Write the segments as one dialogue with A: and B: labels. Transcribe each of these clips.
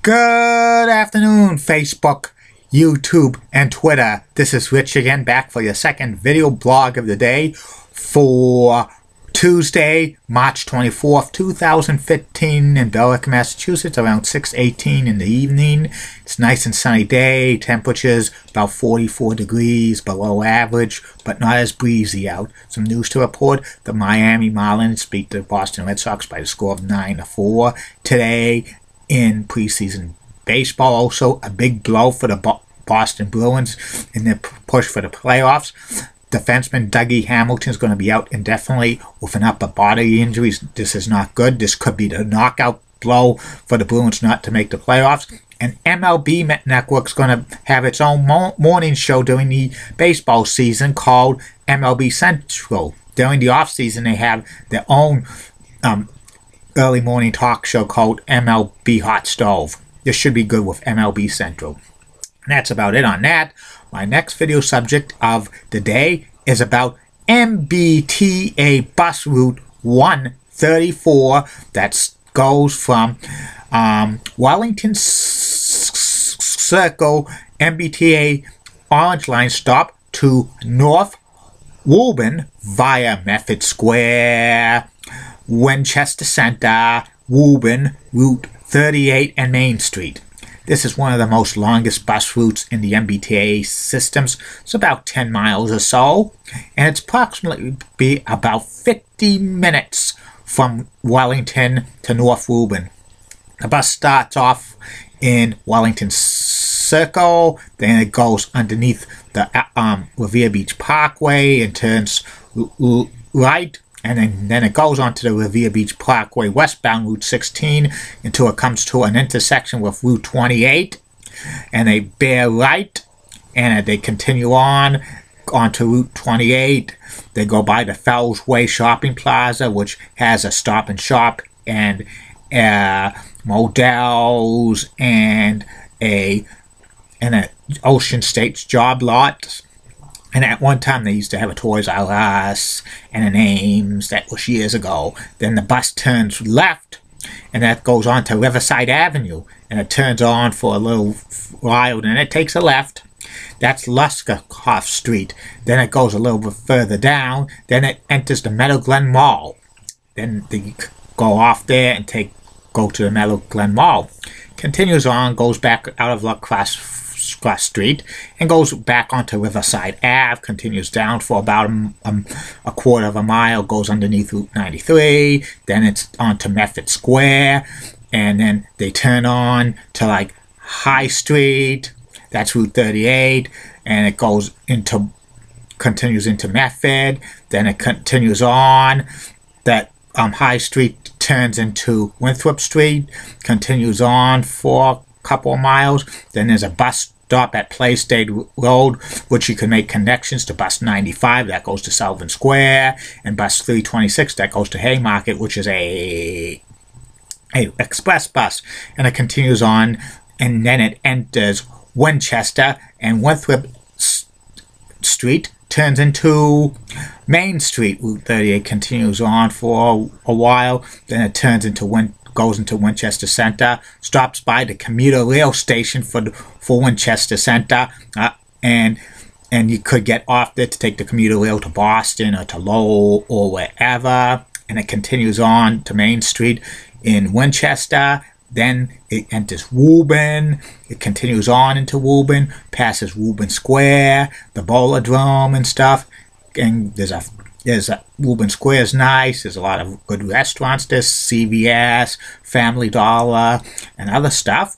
A: Good afternoon, Facebook, YouTube, and Twitter. This is Rich again, back for your second video blog of the day for Tuesday, March 24th, 2015 in Belleville, Massachusetts, around 6:18 in the evening. It's a nice and sunny day. Temperatures about 44 degrees below average, but not as breezy out. Some news to report. The Miami Marlins beat the Boston Red Sox by a score of 9-4 today. In preseason baseball, also a big blow for the Boston Bruins in their push for the playoffs. Defenseman Dougie Hamilton is going to be out indefinitely with an upper body injury. This is not good. This could be the knockout blow for the Bruins not to make the playoffs. And MLB Network is going to have its own morning show during the baseball season called MLB Central. During the off season, they have their own early morning talk show called MLB Hot Stove. This should be good with MLB Central. And that's about it on that. My next video subject of the day is about mbta bus route 134 that goes from Wellington Circle mbta Orange Line stop to North Woburn via Medford Square, Winchester Center, Woburn, Route 38, and Main Street. This is one of the most longest bus routes in the mbta systems. It's about 10 miles or so, and it's approximately be about 50 minutes from Wellington to North Woburn. The bus starts off in Wellington Circle, then it goes underneath the Revere Beach Parkway and turns right. And then it goes on to the Revere Beach Parkway westbound Route 16 until it comes to an intersection with Route 28. And they bear right and they continue on onto Route 28. They go by the Fells Way Shopping Plaza, which has a Stop and Shop and Models and an Ocean States job lot. And at one time, they used to have a Toys R Us and an Ames. That was years ago. Then the bus turns left, and that goes on to Riverside Avenue. And it turns on for a little while, and it takes a left. That's Luskerhoff Street. Then it goes a little bit further down. Then it enters the Meadow Glen Mall. Then they go off there and go to the Meadow Glen Mall. Continues on, goes back out of Cross Street and goes back onto Riverside Ave, continues down for about a quarter of a mile, goes underneath Route 93, then it's onto Medford Square, and then they turn on to like High Street, that's Route 38, and it continues into Medford, then it continues on, that High Street turns into Winthrop Street, continues on for a couple of miles, then there's a bus stop at Playstate Road, which you can make connections to bus 95 that goes to Sullivan Square, and bus 326 that goes to Haymarket, which is a express bus, and it continues on, and then it enters Winchester, and Winthrop Street turns into Main Street. Route 38 continues on for a while, then it turns into goes into Winchester Center, stops by the commuter rail station for Winchester Center, and you could get off there to take the commuter rail to Boston or to Lowell or wherever, and it continues on to Main Street in Winchester. Then it enters Woburn, it continues on into Woburn, passes Woburn Square, the Bolodrome and stuff, and there's Woburn Square is nice. There's a lot of good restaurants. There's CVS, Family Dollar, and other stuff.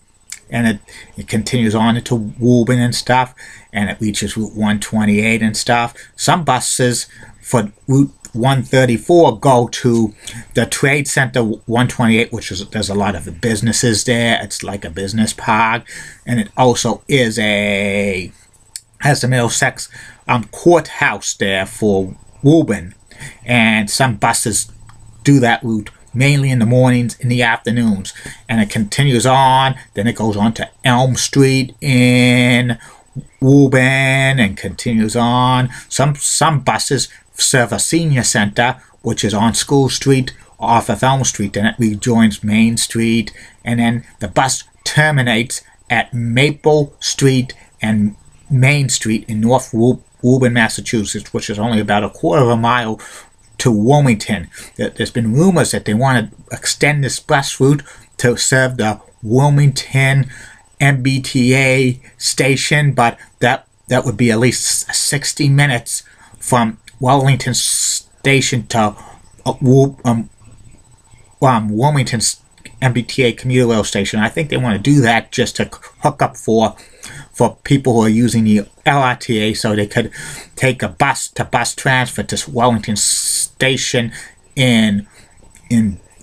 A: And it continues on into Woburn and stuff. And it reaches Route 128 and stuff. Some buses for Route 134 go to the Trade Center 128, there's a lot of businesses there. It's like a business park. And it also has the Middlesex courthouse there for Woburn, and some buses do that route mainly in the mornings, in the afternoons, and it continues on. Then it goes on to Elm Street in Woburn and continues on. Some buses serve a senior center, which is on School Street off of Elm Street, then it rejoins Main Street, and then the bus terminates at Maple Street and Main Street in North Woburn, Massachusetts, which is only about a quarter of a mile to Wilmington. There's been rumors that they want to extend this bus route to serve the Wilmington mbta station, but that would be at least 60 minutes from Wellington station to Wilmington's mbta commuter rail station. I think they want to do that just to hook up for people who are using the LRTA, so they could take a bus-to-bus transfer to Wellington station in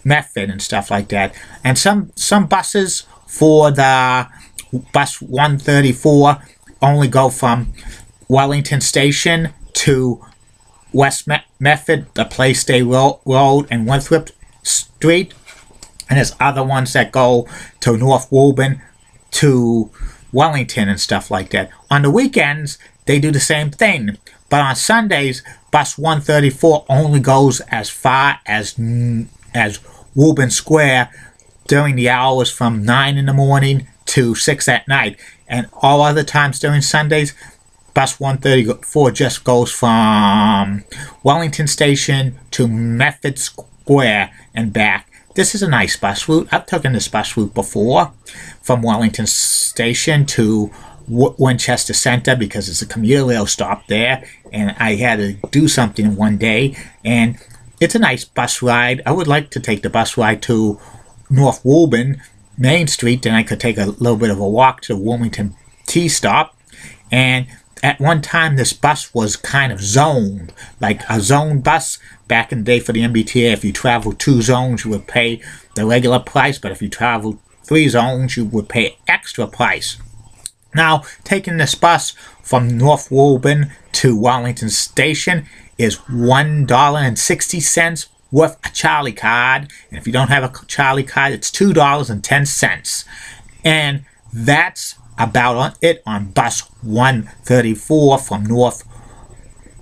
A: Medford and stuff like that. And some buses for the bus 134 only go from Wellington station to West Medford, the Playstay Road, and Winthrop Street. And there's other ones that go to North Woburn, to Wellington and stuff like that. On the weekends, they do the same thing. But on Sundays, bus 134 only goes as far as Woburn Square during the hours from 9 in the morning to 6 at night. And all other times during Sundays, bus 134 just goes from Wellington Station to Medford Square and back. This is a nice bus route. I've taken this bus route before from Wellington Station to Winchester Center because it's a commuter rail stop there, and I had to do something one day, and it's a nice bus ride. I would like to take the bus ride to North Woburn, Main Street, then I could take a little bit of a walk to Wilmington T stop. And at one time, this bus was kind of zoned, like a zone bus. Back in the day for the MBTA, if you travel 2 zones, you would pay the regular price, but if you travel 3 zones, you would pay extra price. Now, taking this bus from North Woburn to Wellington Station is $1.60 with a Charlie card, and if you don't have a Charlie card, it's $2.10. And that's about it on bus 134 from North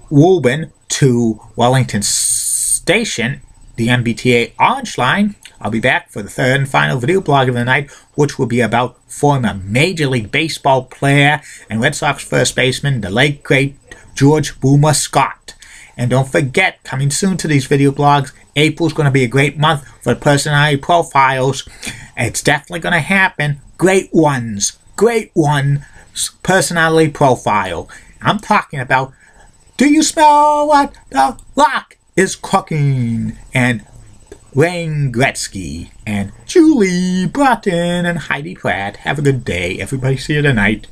A: Woburn to Wellington Station, the MBTA Orange Line. I'll be back for the third and final video blog of the night, which will be about former Major League Baseball player and Red Sox first baseman, the late great George Boomer Scott. And don't forget, coming soon to these video blogs, April's going to be a great month for personality profiles. It's definitely going to happen. Great ones, personality profile. I'm talking about, do you smell what the rock is cooking? And Wayne Gretzky and Julie Broughton and Heidi Pratt. Have a good day, everybody. See you tonight.